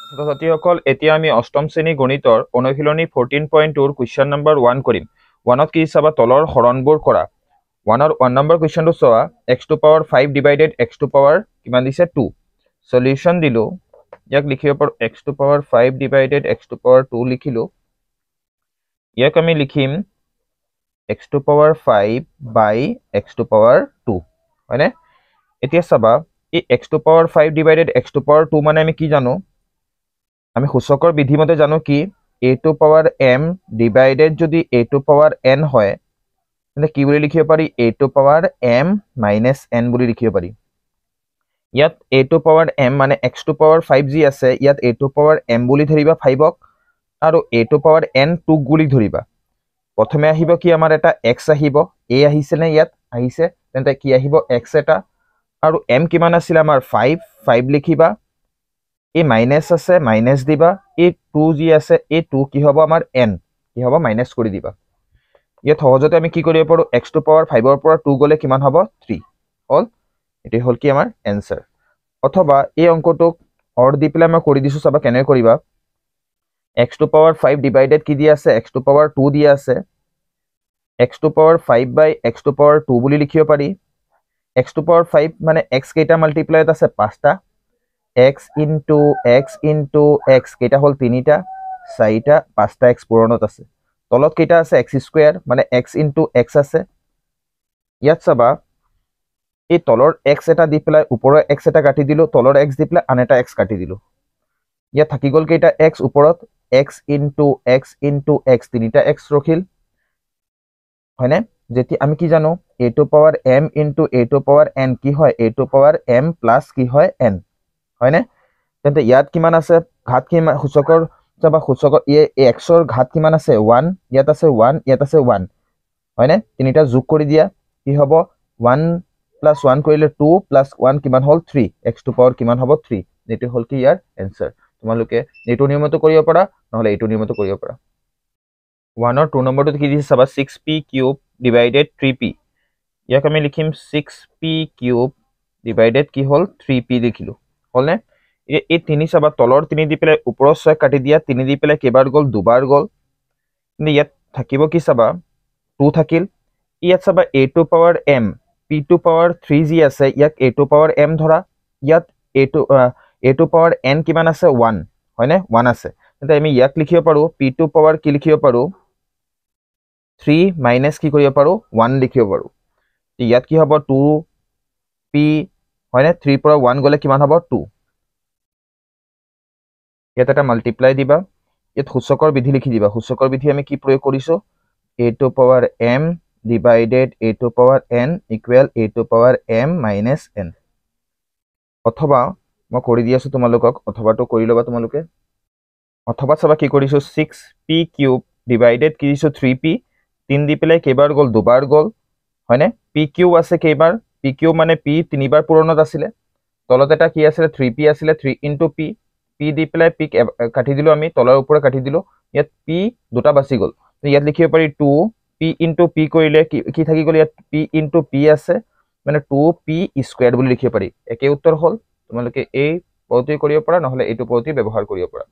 ছাত্ৰছাত্ৰীসকল এতিয়া আমি অষ্টম শ্ৰেণী গণিতৰ অনুশীলনী 14.2 কুৱেশ্যন নম্বৰ 1 কৰিম। 1ত কি চাবা তলৰ হৰণবোৰ কৰা। 1 নম্বৰ কুৱেশ্যনটো চোৱা x to power 5 divided x to power কিমান দিছে 2। সলিউশন দিলো ইয়াক লিখিব পাৰো x to power 5 divided x to power 2 লিখিলো। ইয়াক আমি লিখিম x to power 5 by x to power 2 হয়নে। এতিয়া চাবা এই x to power 5 divided x to power 2 মানে আমি কি জানো, আমি সূচকৰ বিধি মতে জানো কি a to power m divided যদি a টু পাৱাৰ n হয় তেনে কি বুলি লিখিব পাৰি a to power m minus n বুলি লিখিব পাৰি। ইয়াত a টু পাৱাৰ m মানে x টু পাৱাৰ 5 যি আছে ইয়াত a টু পাৱাৰ m বুলি ধৰিবা 5ক আৰু a টু পাৱাৰ n 2 বুলি ধৰিবা। প্ৰথমে আহিব কি আমাৰ এটা x আহিব, a আহিছে নে ইয়াত আহিছে তেন্তে কি আহিব x এটা আৰু m কিমান আছিল আমাৰ 5 লিখিবা, এই মাইনাস আছে মাইনাস দিবা, এই 2 যি আছে এই 2 কি হ'ব আমাৰ n কি হ'ব মাইনাস কৰি দিবা। ইয়াত সহজতে আমি কি কৰিব পাৰো x টু পাৱাৰ 5 ৰ পৰা 2 গলে কিমান হ'ব 3 হল। এটি হল কি আমাৰ এনসাৰ। অথবা এই অঙ্কটোক হৰ দি পেলাই মই কৰি দিছো, চাবা কেনে কৰিবা x টু পাৱাৰ 5 ডিভাইডেড কি দিয়া আছে x টু পাৱাৰ 2 দিয়া আছে, x to power 5 by x to power 2 বুলি লিখিব পাৰি। x টু পাৱাৰ 5 মানে x কেইটা মাল্টিপ্লাইড আছে 5টা, x ইনটু x কেইটা হল 3টা 4টা 5টা x পূৰণত আছে। তলত কেইটা আছে x স্কয়াৰ মানে x ইনটু x আছে। ইয়াত চাবা এই তলৰ x এটা দি পেলাই ওপৰৰ x এটা কাটি দিলো, তলৰ x দি পেলাই আন এটা x কাটি দিলো। ইয়াত থাকি গল কেইটা x ওপৰত x ইনটু x 3টা x ৰখিল হয়নে। যেতি আমি কি জানো a to power m into a to power n কি হয় a to power m plus কি হয় n হয়নে। তেন্তে ইয়াত কিমান আছে ঘাত কিমান সূচকৰ চাবা সূচকৰ x ৰ ঘাত কিমান আছে 1, ইয়াত আছে 1 ইয়াত আছে 1 হয়নে। তিনিটা যোগ কৰি দিয়া কি হ'ব 1 প্লাস 1 কৰিলে 2 প্লাস 1 কিমান হল 3, x টু পাৱাৰ কিমান হ'ব 3। এটো হল কি ইয়াৰ এনসাৰ। তোমালোকে এটো নিয়মতো কৰিব পাৰা নহলে এটো নিয়মতো কৰিব পাৰা। 1 ৰ 2 নম্বৰটো কি দিছে চাবা 6p কিউব ডিভাইডেড 3p। ইয়াক আমি লিখিম 6p কিউব ডিভাইডেড কি হল 3p লিখিলো হলনে। এই 3 চাবা তলৰ 3 দি পেলাই ওপৰৰ 6 কাটি দিয়া, 3 দি পেলাই কেইবাৰ গল দুবাৰ গল, কিন্তু ইয়াত থাকিব কি চাবা 2 থাকিল। ইয়াত চাবা a to power m p to power 3 যি আছে ইয়াক a টু পাৱাৰ m ধৰা, ইয়াত a টু পাৱাৰ n কিমান আছে 1 হয়নে 1 আছে। তেন্তে আমি ইয়াক লিখিব পাৰো p টু পাৱাৰ কি লিখিব পাৰো 3 মাইনাস কি কৰিব পাৰো 1 লিখিব পাৰো। ইয়াত কি হ'ব 2p হয়নে, 3 পৰা 1 গলে কিমান হ'ব 2। ইয়াত এটা মাল্টিপ্লাই দিবা, ইয়াত সূচকৰ বিধি লিখি দিবা। সূচকৰ বিধি আমি কি প্ৰয়োগ কৰিছো a to power m divided a to power n equal a to power m minus n। অথবা মই কৰি দি আছো তোমালোকক, অথবাটো কৰি লবা তোমালোকে। অথবা চাবা কি কৰিছো 6p কিউব ডিভাইডেড কি দিছো 3p, 3 দি পেলাই কেইবাৰ গল দুবাৰ গল হয়নে। p কিউব আছে কেইবাৰ p কিউব মানে p তিনিবাৰ পূৰণত আছিলে, তলত এটা কি আছিলে 3p আছিলে 3 ইনটু p, p দি পেলাই p কাটি দিলো আমি তলৰ ওপৰে কাটি দিলো, ইয়াত p দুটা বাছি গল। ইয়াত লিখিব পাৰি 2p ইনটু p কৰিলে কি থাকি গল ইয়াত p ইনটু p আছে মানে 2p স্কয়াৰ বুলি লিখিব পাৰি। একে উত্তৰ হল। তোমালোকে এই পদ্ধতি কৰিব পাৰা নহলে এইটো পদ্ধতি ব্যৱহাৰ কৰিব পাৰা।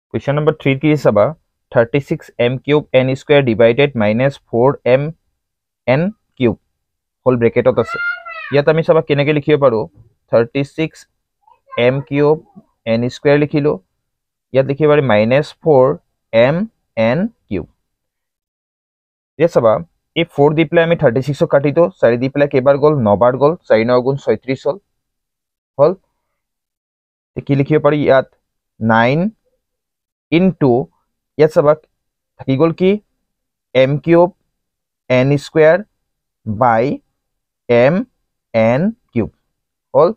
কুৱেশ্যন নম্বৰ 3 কি চাবা 36m cube n square divided minus 4m n cube whole ব্ৰেকেটত আছে। ইয়াত আমি চাবা কেনেকৈ লিখিব পাৰো 36m কিউব n স্কয়াৰ লিখিলো, ইয়াত লিখিব পাৰি মাইনাস 4m n কিউব। ইয়াত চাবা এই 4 দি পেলাই আমি 36 কাটি দিও, 4 দি পেলাই কেইবাৰ গল 9 বাৰ গল, 4 9 গুণ 36 হল। কি লিখিব পাৰি ইয়াত 9 ইনটু ইয়াত চাবা থাকি গল কি m cube n square by m n cube হল।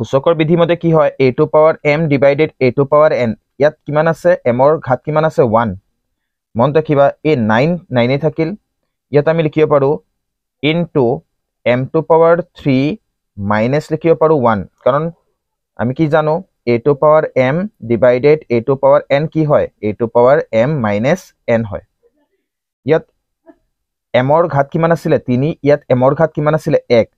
সূচকৰ বিধি মতে কি হয় a to power m divided a to power n, ইয়াত কিমান আছে m ৰ ঘাত কিমান আছে 1 মন ৰাখিবা এই 9 থাকিল। ইয়াত আমি লিখিব পাৰো into m to power 3 minus লিখিব পাৰো 1, কাৰণ আমি কি জানো a to power m divided a to power n কি হয় a to power m minus n হয়। ইয়াত m ৰ ঘাত কিমান আছিলে 3, ইয়াত m ৰ ঘাত কিমান আছিলে 1,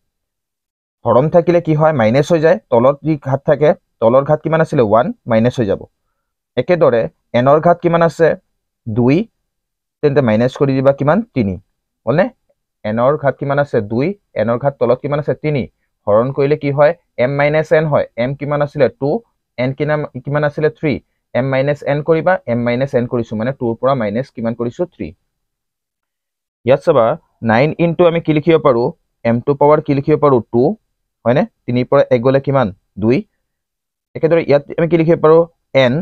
হৰণ থাকিলে কি হয় মাইনাস হৈ যায়, তলত যি ঘাত থাকে তলৰ ঘাত কিমান আছিল 1 মাইনাস হৈ যাব একেদৰে n ৰ ঘাত কিমান আছে 2 তেন্তে মাইনাস কৰি দিবা কিমান 3 হলনে n ৰ ঘাত কিমান আছে 2 n ৰ ঘাত তলত কিমান আছে 3 হৰণ কৰিলে কি হয় m - n হয় m কিমান আছিল 2 n কিমান আছিল 3 m - n কৰিবা m - n কৰিছো মানে 2 ৰ পৰা মাইনাস কিমান কৰিছো 3 ইয়াত চাবা 9 ইনটু আমি কি লিখিব পাৰো m2 পাৱাৰ কি লিখিব পাৰো 2 হয়নে 3 পৰা 1 গলে কিমান 2 একেদৰে ইয়াত আমি কি লিখিব পাৰো n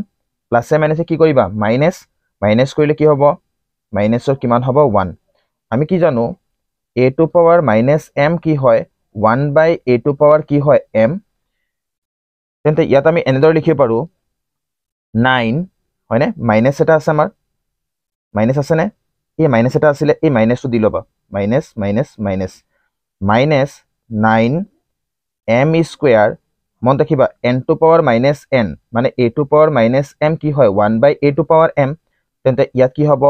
প্লাসে মাইনাসে কি কৰিবা মাইনাস মাইনাস কৰিলে কি হ'ব মাইনাসৰ কিমান হ'ব 1 আমি কি জানো a2 পাৱাৰ m কি হয় 1 বাই a2 পাৱাৰ কি হয় m তেন্তে ইয়াত আমি এনেদৰে লিখিব পাৰো 9 হয়নে মাইনাস এটা আছে আমাৰ মাইনাস আছে নে এই মাইনাস এটা আছিল এই মাইনাসটো দি লবা minus minus minus minus 9 m square মন ৰাখিবা n2 পাৱাৰ n মানে a2 পাৱাৰ m কি হয় 1 বাই a2 পাৱাৰ m তেন্তে ইয়াত কি হ'ব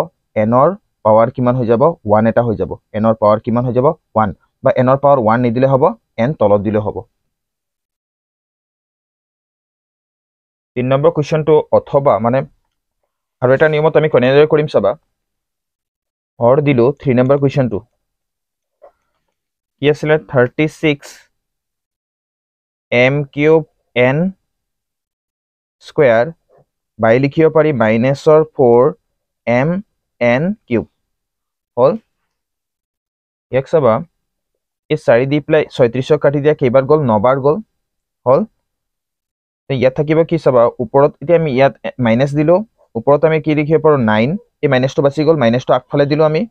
n ৰ পাৱাৰ কিমান হৈ যাব 1 এটা হৈ যাব n ৰ পাৱাৰ কিমান হৈ যাব 1 বা n ৰ পাৱাৰ 1 নিদিলে হ'ব n তলত দিলে হ'ব 3 নম্বৰ কোৱেশ্চনটো অথবা মানে আৰু এটা নিয়মত আমি কেনেদৰে কৰিম চাবা অৰ দিলো 3 নম্বৰ কোৱেশ্চনটো কি আছিল 36 m cube n square by লিখিব পাৰি মাইনাসৰ 4 m n cube হল এক চাবা এই 4 দি প্লাই 36 কাটি দিয়া কেইবাৰ গল 9 বাৰ গল হল ইয়াত থাকিব কি চাবা ওপৰত এতিয়া আমি ইয়াত মাইনাস দিলো ওপৰত আমি কি লিখিব পাৰো 9 এই মাইনাসটো বাছি গল মাইনাসটো আগফালে দিলো আমি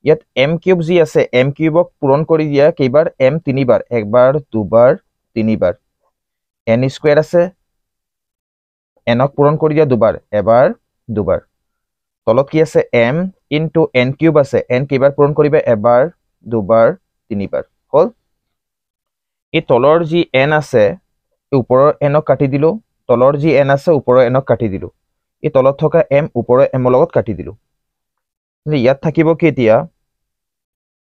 ইয়াত m কিউব যি আছে m কিউবক পূৰণ কৰি দিয়া কেইবাৰ m তিনিবাৰ একবাৰ দুবাৰ তিনিবাৰ n স্কয়াৰ আছে nক পূৰণ কৰি দিয়া দুবাৰ এবাৰ দুবাৰ তলত কি আছে m ইনটু n কিউব আছে n কেইবাৰ পূৰণ কৰিবে এবাৰ দুবাৰ তিনিবাৰ হল এই তলৰ যি n আছে ওপৰৰ nক কাটি দিলো তলৰ যি n আছে ওপৰৰ nক কাটি দিলো এই তলত থকা m ওপৰৰ m লগত কাটি দিলো ইয়াত থাকিব কি এতিয়া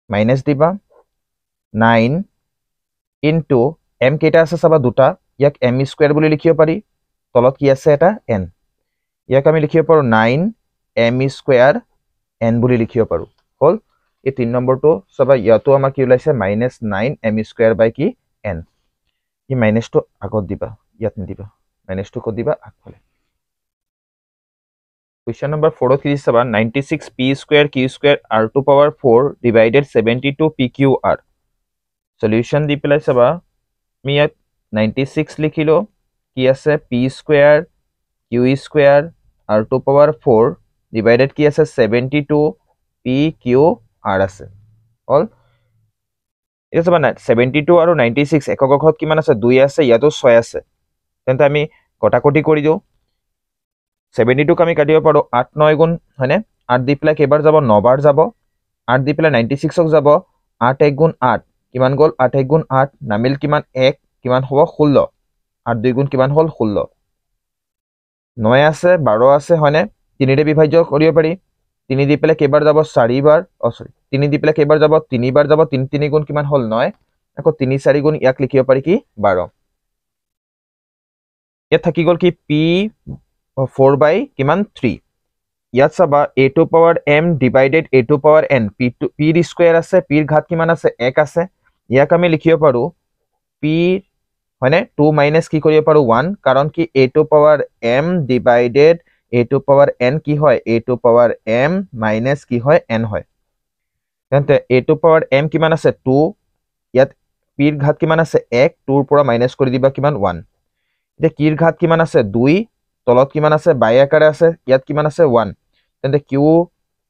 মাইনাস দিবা 9 ইনটু m কেইটা আছে চাবা দুটা ইয়াক m স্কয়ার বুলি লিখিব পাৰি তলত কি আছে এটা n ইয়াক আমি লিখিব পাৰো 9 m স্কয়াৰ n বুলি লিখিব পাৰো হল এই 3 নম্বৰটো চাবা ইয়াতো আমাৰ কি ওলাইছে -9 m স্কয়ার বাই কি n এই মাইনাসটো আগত দিবা ইয়াত নিদিবা মাইনাসটো কত দিবা আগফালে Question number 4 কি চাবা 96 p square q square r2 power 4 divided 72 pqr solution দি পেলাই চাবা আমি ইয়াত 96 লিখিলো কি আছে p square q square r2 power 4 divided কি আছে 72 pqr আছে অল এটা চাবা 72 আৰু 96 একক ঘৰত কিমান আছে 2 আছে ইয়াতো 6 আছে তেন্তে আমি কটাকটি কৰি দিও 72 আমি কাটিব পাৰো 8 9 গুণ হয়নে 8 দি প্লাই কেবাৰ যাব 9 বাৰ যাব 8 দি প্লাই 96 ক যাব 8 1 গুণ 8 কিমান গল 8 1 গুণ 8 নামিল কিমান 1 কিমান হ'ব 16 8 2 গুণ কিমান হল 16 9 আছে 12 আছে হয়নে 3 ৰে বিভাজ্য কৰিব পাৰি 3 দি প্লাই কেবাৰ যাব 4 বাৰ সৰি 3 দি প্লাই কেবাৰ যাব 3 বাৰ যাব 3 3 গুণ কিমান হল 9 আকৌ 3 4 গুণ ইয়াক লিখিব পাৰি কি 12 ইয়াত থাকি গল কি p 4 by কিমান 3 ইয়াত চাবা a2 power m divided a2 power n p square আছে p ৰ ঘাত কিমান আছে 1 আছে ইয়াক আমি লিখিব পাৰো p হয়নে 2 মাইনাস কি কৰিব পাৰো 1 কাৰণ কি a2 power m divided a2 power n কি হয় a2 power m minus কি হয় n হয় তেন্তে a2 power m কিমান আছে 2 ইয়াত p ৰ ঘাত কিমান আছে 1 2 ৰ পৰা মাইনাস কৰি দিবা কিমান 1 এতিয়া কি ৰ ঘাত কিমান আছে 2 তলত কিমান আছে বাই আকাৰে আছে ইয়াত কিমান আছে 1 তেন্তে q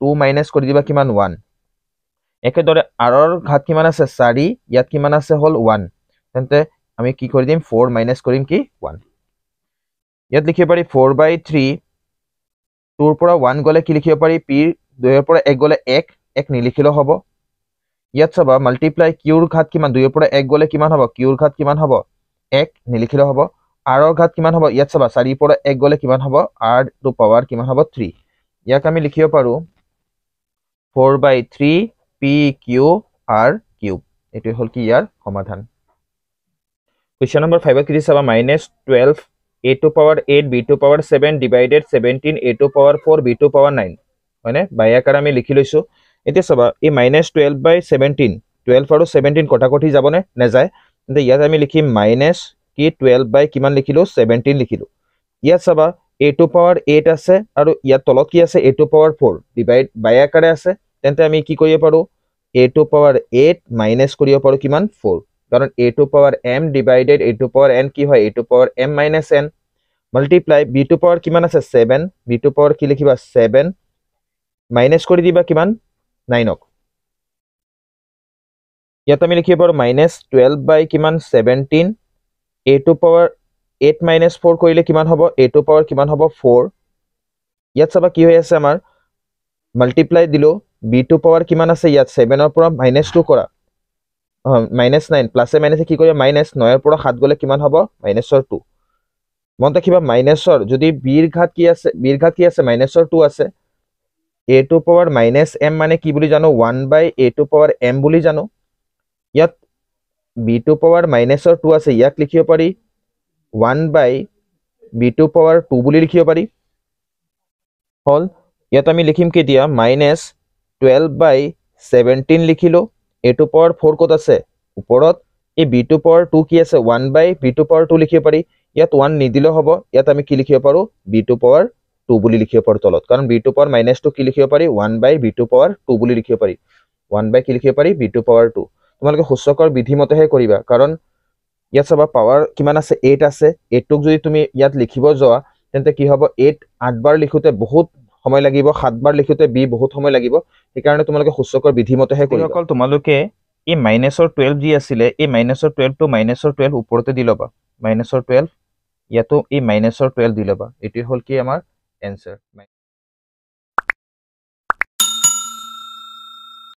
2 মাইনাস কৰি দিবা কিমান 1 একেদৰে r ৰ ঘাত কিমান আছে 4 ইয়াত কিমান আছে হল 1 তেন্তে আমি কি কৰি দিম 4 মাইনাস কৰিম কি 1 ইয়াত লিখিব পাৰি 4 by 3 2 ৰ পৰা 1 গলে কি লিখিব পাৰি p 2 ৰ পৰা 1 গলে 1 1 নিলিখিলো হ'ব ইয়াত চাবা মাল্টিপ্লাই q ৰ ঘাত কিমান 2 ৰ পৰা 1 গলে কিমান হ'ব q ৰ ঘাত কিমান হ'ব 1 নিলিখিলো হ'ব r ৰ ঘাত কিমান হ'ব ইয়াত চাবা 4 পৰা 1 গলে কিমান হ'ব r টু পাৱাৰ কিমান হ'ব 3 ইয়াক আমি লিখিব পাৰো 4 by 3 p q r cube এটো হল কি ইয়াৰ সমাধান Question number 5 কি চাবা -12 a to power 8 b to power 7 divided 17 a to power 4 b to power 9 হয়নে বাই আকাৰ আমি লিখি লৈছো এতিয়া চাবা এই -12 by 17 12 আৰু 17 কটাকটি যাবনে নেযায় কিন্তু ইয়াত আমি লিখিম মাইনাস কি 12 by কিমান লিখিলো 17 লিখিলো ইয়াত চাবা a to power 8 আছে আৰু ইয়াত তলত কি আছে a to power 4 ডিভাইড বাই আকাৰে আছে তেন্তে আমি কি কৰিব পাৰো a to power 8 মাইনাস কৰিব পাৰো কিমান 4 কাৰণ a to power m divided a to power n কি হয় a to power m minus n multiply b to power কিমান আছে 7 b to power কি লিখিবা 7 মাইনাস কৰি দিবা কিমান 9 ক ইয়াত আমি লিখিব পাৰো -12 by কিমান 17 a to power 8 minus 4 কৰিলে কিমান হ'ব a to power কিমান হ'ব 4 ইয়াত চাবা কি হৈ আছে আমাৰ মাল্টিপ্লাই দিলো b to power কিমান আছে ইয়াত 7 ৰ পৰা -2 কৰা -9 প্লাসে মাইনাসে কি কৰিবা -9 ৰ পৰা 7 গলে কিমান হ'ব -2 মন ৰাখিবা মাইনাসৰ যদি b ৰ ঘাত কি আছে -2 আছে a to power -m মানে কি বুলি জানো 1 by a to power m বুলি জানো ইয়াত b to power -2 আছে ইয়াক লিখিব পাৰি 1 by b to power 2 বুলি লিখিব পাৰি হল ইয়াত আমি লিখিম কি দিয়া -12 by 17 লিখিলো a to power 4 কত আছে ওপৰত এই b to power 2 কি আছে 1 by b to power 2 লিখিব পাৰি ইয়াত 1 নিদিলে হ'ব ইয়াত আমি কি লিখিব পাৰো b to power 2 বুলি লিখিব পাৰো তলত কাৰণ b to power -2 কি লিখিব পাৰি 1 by b to power 2 বুলি লিখিব পাৰি 1 by কি লিখিব পাৰি b to power 2 তোমালোকে সূচকৰ বিধি মতেহে কৰিবা কাৰণ ইয়াত চাবা পাৱাৰ কিমান আছে 8 আছে 8 ক যদি তুমি ইয়াত লিখিব যোৱা তেন্তে কি হ'ব 8 8 বাৰ লিখোতে বহুত সময় লাগিব 7 বাৰ লিখোতে b বহুত সময় লাগিব এই কাৰণে তোমালোকে সূচকৰ বিধি মতেহে কৰিবা অকল তোমালোকে এই -12 যি আছিল এই -12 টু -12 ওপৰতে দি লবা -12 ইয়াতো এই -12 দি লবা এটি হল কি আমাৰ এনসাৰ